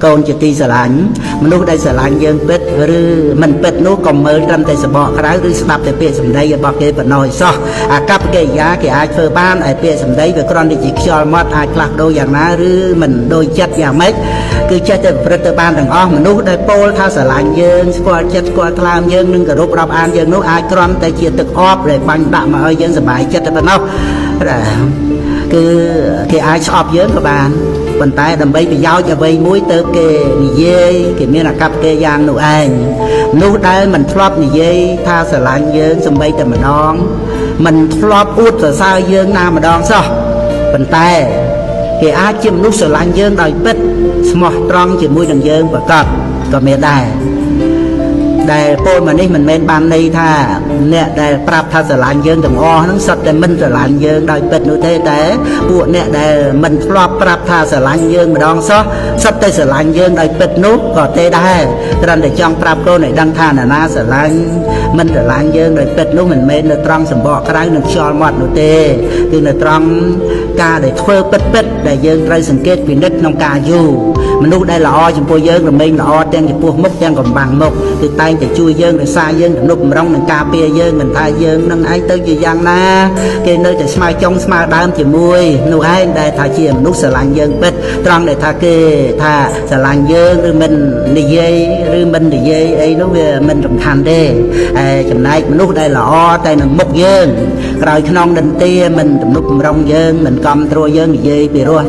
កូនជាទីស្រឡាញ់មនុស្សដែលស្រឡាញ់យើងពិតឬមិនពិតនោះក៏មើលត្រឹមតែសបកក្រៅឬស្ដាប់តែពាក្យសម្ដីរបស់គេប៉ុណ្ណោះសោះអាកប្បកិរិយាគេអាចធ្វើបានឯពាក្យសម្ដីវាគ្រាន់តែជាខ្យល់មាត់អាចផ្លាស់ប្ដូរយ៉ាងណាឬមិនដូចចិត្តយ៉ាងម៉េចគឺចេះតែប្រព្រឹត្តទៅបានទាំងអស់មនុស្សដែលពោលថាស្រឡាញ់យើងស្គាល់ចិត្តស្គាល់ថ្លើមយើងនិងគោរពរាប់អានយើងនោះអាចគ្រាន់តែជាទឹកអបដែលបាញ់ដាក់មកឲ្យយើងសប្បាយចិត្តតែប៉ុណ្ណោះគឺគេអាចស្អប់យើងក៏បានប៉ុន្តែដើម្បីប្រយោជន៍អ្វីមួយទៅគេនិយាយគេមានអាកប្បកិរិយាយ៉ាងនោះឯងនោះដែលមិនធ្លាប់និយាយថាស្រឡាញ់យើងសម្បីតែម្ដងមិនធ្លាប់អួតសរសើរយើងណាម្ដងសោះប៉ុន្តែគេអាចជាមនុស្សស្រឡាញ់យើងដោយពិតស្មោះត្រង់ជាមួយនឹងយើងប្រកបក៏មានដែរដែលពលមកនេះមិនមែនបានន័យថាអ្នកដែលប្រាប់ថាស្រឡាញ់យើងទាំងអស់ហ្នឹងសុទ្ធតែមិនស្រឡាញ់យើងដោយពិតនោះទេតែពួកអ្នកដែលមិនធ្លាប់ប្រាប់ថាស្រឡាញ់យើងម្ដងសោះសុទ្ធតែស្រឡាញ់យើងដោយពិតនោះក៏ទេដែរគ្រាន់តែចង់ប្រាប់កូនឲ្យដឹងថាណានាស្រឡាញ់មិនស្រឡាញ់យើងដោយពិតនោះមិនមែននៅត្រង់សម្បកក្រៅនិងខ្យល់មាត់នោះទេគឺនៅត្រង់ការដែលធ្វើពិតដែលយើងត្រូវសង្កេតពិនិត្យក្នុងការយូរមនុស្សដែលល្អចំពោះយើងរមែងល្អទាំងចំពោះមុខទាំងកំបាំងមុខគឺតែងតែជួយយើងរក្សាយើងទំនុកបំរុងនឹងការពារយើងមិនថាយើងនឹងឯងទៅជាយ៉ាងណាគេនៅតែស្មើចុងស្មើដើមជាមួយនោះឯងដែលថាជាមនុស្សស្រឡាញ់យើងពិតត្រង់ដែលថាគេថាស្រឡាញ់យើងឬមិននិយាយឬមិននិយាយអីនោះវាមិនសំខាន់ទេចំណែកមនុស្សដែលល្អតែនឹងមុខយើងក្រោយខ្នងដន្ទាមិនទំនុកបំរុងយើងមិនកំត្រួតយើងនិយាយពីរោះ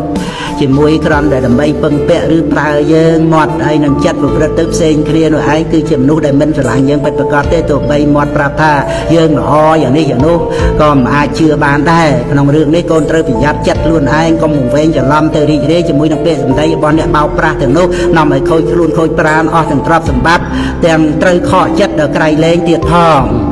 ជាមួយក្រំតែដើម្បីពឹងពាក់ឬប្រើយើងមាត់ហើយនឹងចិត្តប្រព្រឹត្តទៅផ្សេងគ្នានោះឯងគឺជាមនុស្សដែលមិនស្រឡាញ់យើងពិតប្រាកដទេទោះបីមាត់ប្រាប់ថាយើងល្អយ៉ាងនេះយ៉ាងនោះក៏មិនអាចជឿបានដែរក្នុងរឿងនេះកូនត្រូវប្រយ័ត្នចិត្តខ្លួនឯងកុំវែងច្រឡំទៅរីករាយជាមួយនឹងពាក្យសម្ដីរបស់អ្នកបោកប្រាស់ទាំងនោះនាំឲ្យខូចខ្លួនខូចប្រាណអស់ទាំងទ្រព្យសម្បត្តិទាំងត្រូវខកចិត្តដល់ក្រៃលែងទៀតផង